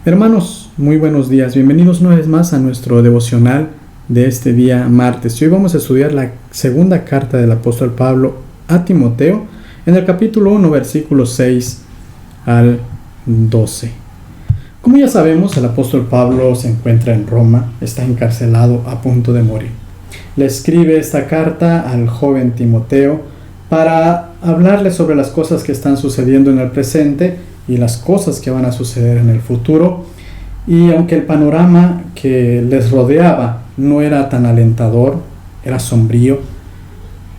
Hermanos, muy buenos días. Bienvenidos una vez más a nuestro devocional de este día martes. Hoy vamos a estudiar la segunda carta del apóstol Pablo a Timoteo en el capítulo 1, versículos 6 al 12. Como ya sabemos, el apóstol Pablo se encuentra en Roma, está encarcelado a punto de morir. Le escribe esta carta al joven Timoteo para hablarle sobre las cosas que están sucediendo en el presente y las cosas que van a suceder en el futuro. Y aunque el panorama que les rodeaba no era tan alentador, era sombrío,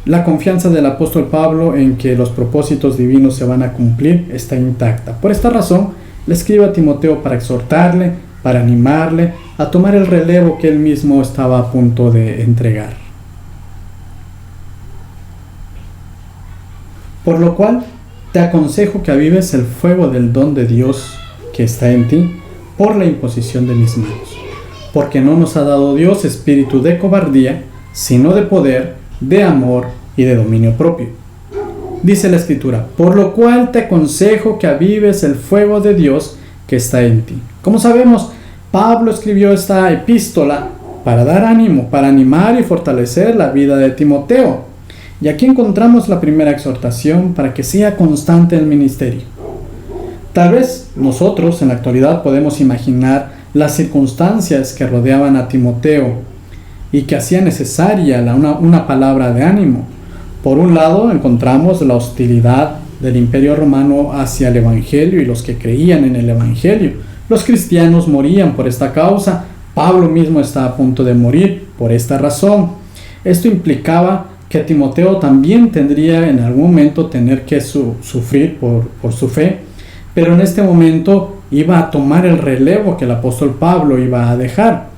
la confianza del apóstol Pablo en que los propósitos divinos se van a cumplir está intacta. Por esta razón, le escribe a Timoteo para exhortarle, para animarle a tomar el relevo que él mismo estaba a punto de entregar. Por lo cual, te aconsejo que avives el fuego del don de Dios que está en ti por la imposición de mis manos. Porque no nos ha dado Dios espíritu de cobardía, sino de poder, de amor y de dominio propio. Dice la Escritura, por lo cual te aconsejo que avives el fuego de Dios que está en ti. Como sabemos, Pablo escribió esta epístola para dar ánimo, para animar y fortalecer la vida de Timoteo. Y aquí encontramos la primera exhortación para que sea constante el ministerio. Tal vez nosotros en la actualidad podemos imaginar las circunstancias que rodeaban a Timoteo y que hacía necesaria una palabra de ánimo. Por un lado encontramos la hostilidad del Imperio Romano hacia el Evangelio y los que creían en el Evangelio. Los cristianos morían por esta causa. Pablo mismo está a punto de morir por esta razón. Esto implicaba que Timoteo también tendría en algún momento tener que sufrir por su fe, pero en este momento iba a tomar el relevo que el apóstol Pablo iba a dejar.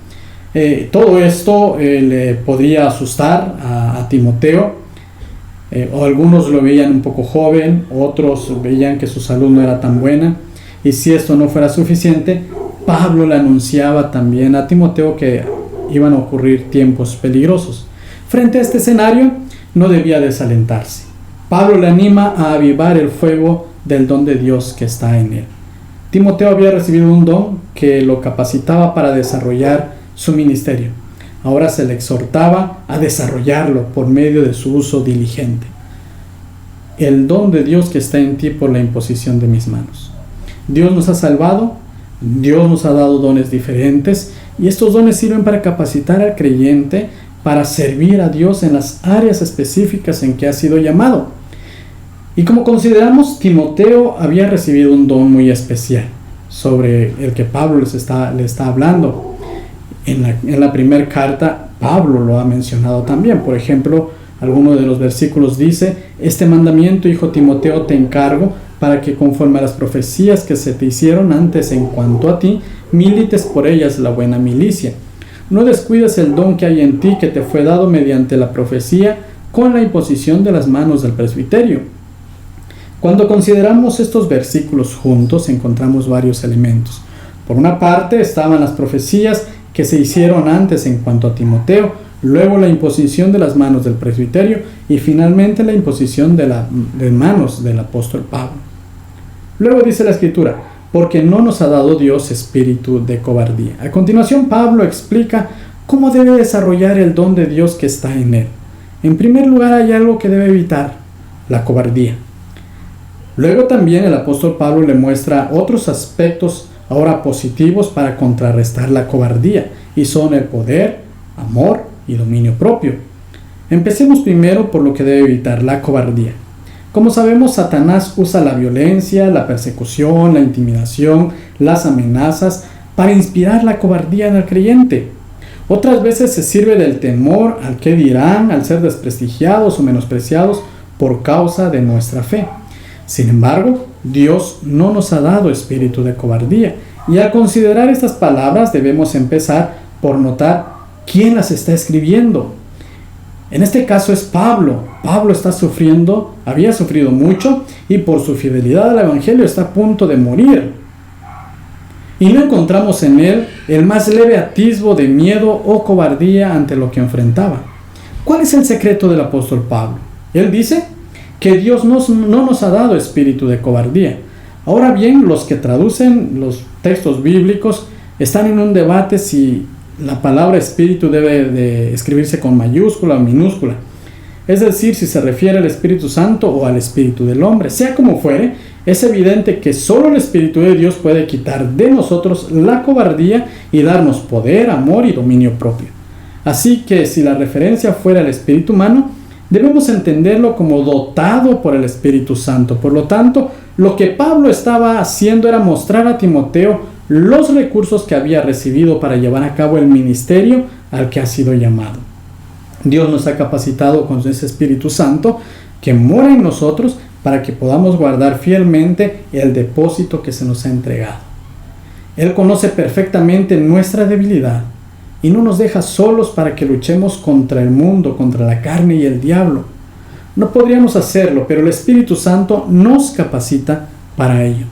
Todo esto le podría asustar a Timoteo, o algunos lo veían un poco joven, otros veían que su salud no era tan buena, y si esto no fuera suficiente, Pablo le anunciaba también a Timoteo que iban a ocurrir tiempos peligrosos. Frente a este escenario, no debía desalentarse. Pablo le anima a avivar el fuego del don de Dios que está en él. Timoteo había recibido un don que lo capacitaba para desarrollar su ministerio. Ahora se le exhortaba a desarrollarlo por medio de su uso diligente. El don de Dios que está en ti por la imposición de mis manos. Dios nos ha salvado, Dios nos ha dado dones diferentes y estos dones sirven para capacitar al creyente para servir a Dios en las áreas específicas en que ha sido llamado. Y como consideramos, Timoteo había recibido un don muy especial sobre el que Pablo le está hablando. En la primera carta, Pablo lo ha mencionado también. Por ejemplo, alguno de los versículos dice, este mandamiento, hijo Timoteo, te encargo para que conforme a las profecías que se te hicieron antes en cuanto a ti, milites por ellas la buena milicia. No descuides el don que hay en ti que te fue dado mediante la profecía con la imposición de las manos del presbiterio. Cuando consideramos estos versículos juntos encontramos varios elementos. Por una parte estaban las profecías que se hicieron antes en cuanto a Timoteo, luego la imposición de las manos del presbiterio y finalmente la imposición de manos del apóstol Pablo. Luego dice la Escritura, porque no nos ha dado Dios espíritu de cobardía. A continuación, Pablo explica cómo debe desarrollar el don de Dios que está en él. En primer lugar, hay algo que debe evitar, la cobardía. Luego también el apóstol Pablo le muestra otros aspectos ahora positivos para contrarrestar la cobardía, y son el poder, amor y dominio propio. Empecemos primero por lo que debe evitar, la cobardía. Como sabemos, Satanás usa la violencia, la persecución, la intimidación, las amenazas para inspirar la cobardía en el creyente. Otras veces se sirve del temor al que dirán, al ser desprestigiados o menospreciados por causa de nuestra fe. Sin embargo, Dios no nos ha dado espíritu de cobardía, y al considerar estas palabras debemos empezar por notar quién las está escribiendo. En este caso es Pablo. Pablo había sufrido mucho y por su fidelidad al Evangelio está a punto de morir. Y no encontramos en él el más leve atisbo de miedo o cobardía ante lo que enfrentaba. ¿Cuál es el secreto del apóstol Pablo? Él dice que Dios no nos ha dado espíritu de cobardía. Ahora bien, los que traducen los textos bíblicos están en un debate si la palabra espíritu debe de escribirse con mayúscula o minúscula. Es decir, si se refiere al Espíritu Santo o al Espíritu del hombre. Sea como fuere, es evidente que solo el Espíritu de Dios puede quitar de nosotros la cobardía y darnos poder, amor y dominio propio. Así que si la referencia fuera al espíritu humano, debemos entenderlo como dotado por el Espíritu Santo. Por lo tanto, lo que Pablo estaba haciendo era mostrar a Timoteo los recursos que había recibido para llevar a cabo el ministerio al que ha sido llamado. Dios nos ha capacitado con ese Espíritu Santo que mora en nosotros para que podamos guardar fielmente el depósito que se nos ha entregado. Él conoce perfectamente nuestra debilidad y no nos deja solos para que luchemos contra el mundo, contra la carne y el diablo. No podríamos hacerlo, pero el Espíritu Santo nos capacita para ello.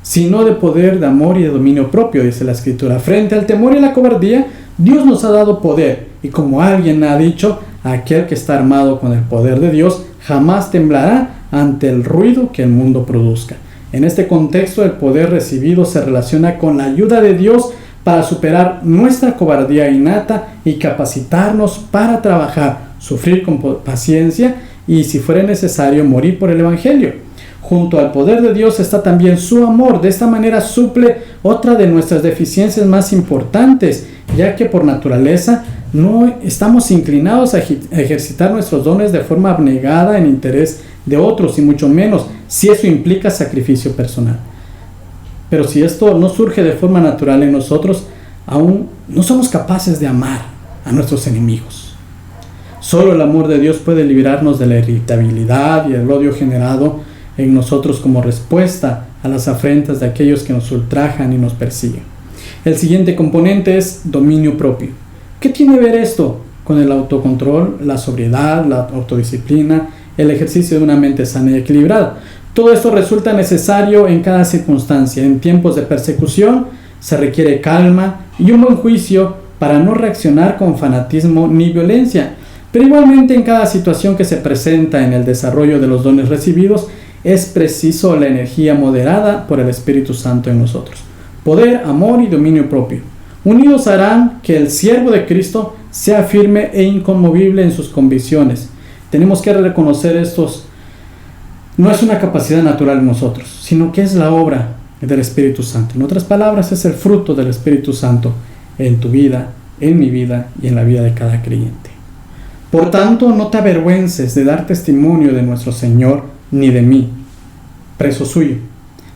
Sino de poder, de amor y de dominio propio, dice la Escritura. Frente al temor y la cobardía, Dios nos ha dado poder. Y como alguien ha dicho, aquel que está armado con el poder de Dios jamás temblará ante el ruido que el mundo produzca. En este contexto, el poder recibido se relaciona con la ayuda de Dios para superar nuestra cobardía innata y capacitarnos para trabajar, sufrir con paciencia y, si fuera necesario, morir por el Evangelio. Junto al poder de Dios está también su amor. De esta manera suple otra de nuestras deficiencias más importantes, ya que por naturaleza no estamos inclinados a ejercitar nuestros dones de forma abnegada en interés de otros, y mucho menos si eso implica sacrificio personal. Pero si esto no surge de forma natural en nosotros, aún no somos capaces de amar a nuestros enemigos. Solo el amor de Dios puede librarnos de la irritabilidad y el odio generado en nosotros como respuesta a las afrentas de aquellos que nos ultrajan y nos persiguen. El siguiente componente es dominio propio. ¿Qué tiene que ver esto con el autocontrol, la sobriedad, la autodisciplina, el ejercicio de una mente sana y equilibrada? Todo esto resulta necesario en cada circunstancia. En tiempos de persecución se requiere calma y un buen juicio para no reaccionar con fanatismo ni violencia. Pero igualmente en cada situación que se presenta en el desarrollo de los dones recibidos, es preciso la energía moderada por el Espíritu Santo en nosotros. Poder, amor y dominio propio. Unidos harán que el siervo de Cristo sea firme e inconmovible en sus convicciones. Tenemos que reconocer estos. No es una capacidad natural en nosotros, sino que es la obra del Espíritu Santo. En otras palabras, es el fruto del Espíritu Santo en tu vida, en mi vida y en la vida de cada creyente. Por tanto, no te avergüences de dar testimonio de nuestro Señor ni de mí, preso suyo,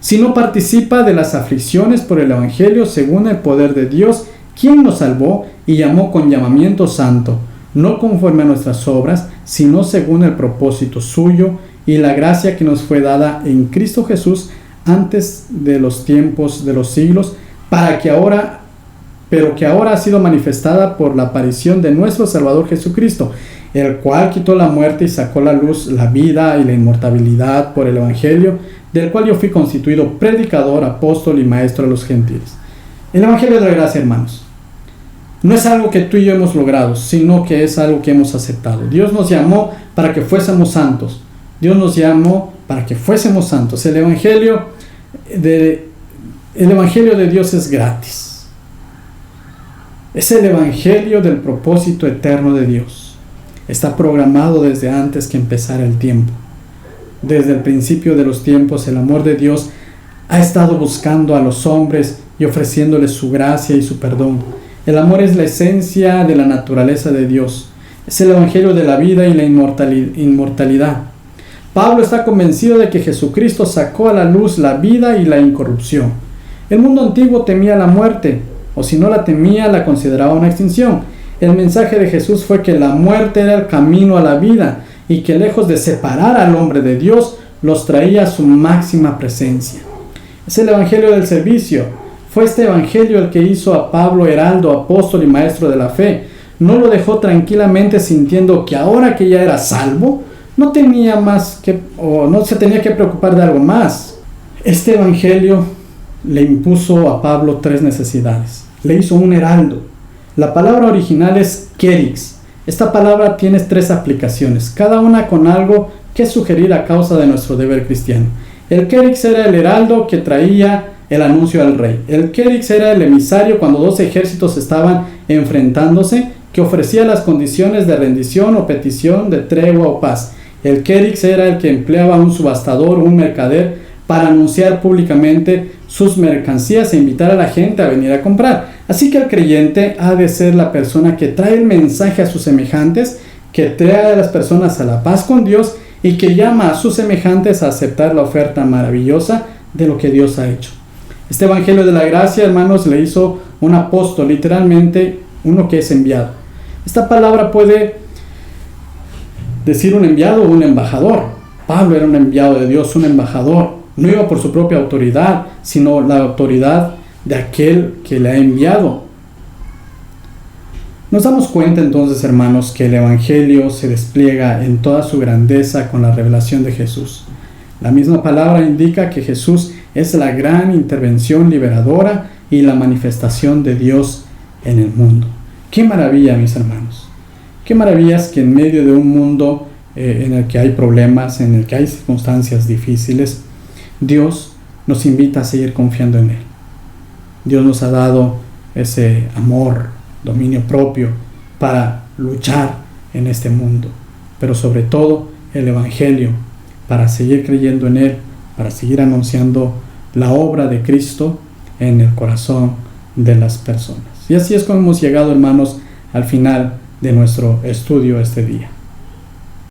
sino participa de las aflicciones por el Evangelio según el poder de Dios, quien nos salvó y llamó con llamamiento santo, no conforme a nuestras obras, sino según el propósito suyo y la gracia que nos fue dada en Cristo Jesús antes de los tiempos de los siglos, pero que ahora ha sido manifestada por la aparición de nuestro Salvador Jesucristo, el cual quitó la muerte y sacó a la luz la vida y la inmortalidad por el Evangelio, del cual yo fui constituido predicador, apóstol y maestro a los gentiles. El Evangelio de la gracia, hermanos, no es algo que tú y yo hemos logrado, sino que es algo que hemos aceptado. Dios nos llamó para que fuésemos santos. Dios nos llamó para que fuésemos santos. El Evangelio de Dios es gratis. Es el Evangelio del propósito eterno de Dios. Está programado desde antes que empezara el tiempo. Desde el principio de los tiempos, el amor de Dios ha estado buscando a los hombres y ofreciéndoles su gracia y su perdón. El amor es la esencia de la naturaleza de Dios. Es el Evangelio de la vida y la inmortalidad. Pablo está convencido de que Jesucristo sacó a la luz la vida y la incorrupción. El mundo antiguo temía la muerte, o si no la temía, la consideraba una extinción. El mensaje de Jesús fue que la muerte era el camino a la vida y que lejos de separar al hombre de Dios, los traía a su máxima presencia. Es el Evangelio del servicio. Fue este Evangelio el que hizo a Pablo heraldo, apóstol y maestro de la fe. No lo dejó tranquilamente sintiendo que ahora que ya era salvo, no se tenía que preocupar de algo más. Este Evangelio le impuso a Pablo 3 necesidades. Le hizo un heraldo. La palabra original es kerix. Esta palabra tiene 3 aplicaciones, cada una con algo que sugerir a causa de nuestro deber cristiano. El kerix era el heraldo que traía el anuncio al rey. El Kerix era el emisario cuando dos ejércitos estaban enfrentándose, que ofrecía las condiciones de rendición o petición de tregua o paz. El Kerix era el que empleaba a un subastador o un mercader para anunciar públicamente sus mercancías e invitar a la gente a venir a comprar. Así que el creyente ha de ser la persona que trae el mensaje a sus semejantes, que trae a las personas a la paz con Dios y que llama a sus semejantes a aceptar la oferta maravillosa de lo que Dios ha hecho. Este Evangelio de la Gracia, hermanos, le hizo un apóstol, literalmente uno que es enviado. Esta palabra puede decir un enviado o un embajador. Pablo era un enviado de Dios, un embajador. No iba por su propia autoridad, sino la autoridad de aquel que le ha enviado. Nos damos cuenta entonces, hermanos, que el Evangelio se despliega en toda su grandeza con la revelación de Jesús. La misma palabra indica que Jesús es la gran intervención liberadora y la manifestación de Dios en el mundo. ¡Qué maravilla, mis hermanos! ¡Qué maravillas que en medio de un mundo en el que hay problemas, en el que hay circunstancias difíciles, Dios nos invita a seguir confiando en Él! Dios nos ha dado ese amor, dominio propio para luchar en este mundo, pero sobre todo el Evangelio, para seguir creyendo en Él, para seguir anunciando la obra de Cristo en el corazón de las personas. Y así es como hemos llegado, hermanos, al final de nuestro estudio este día.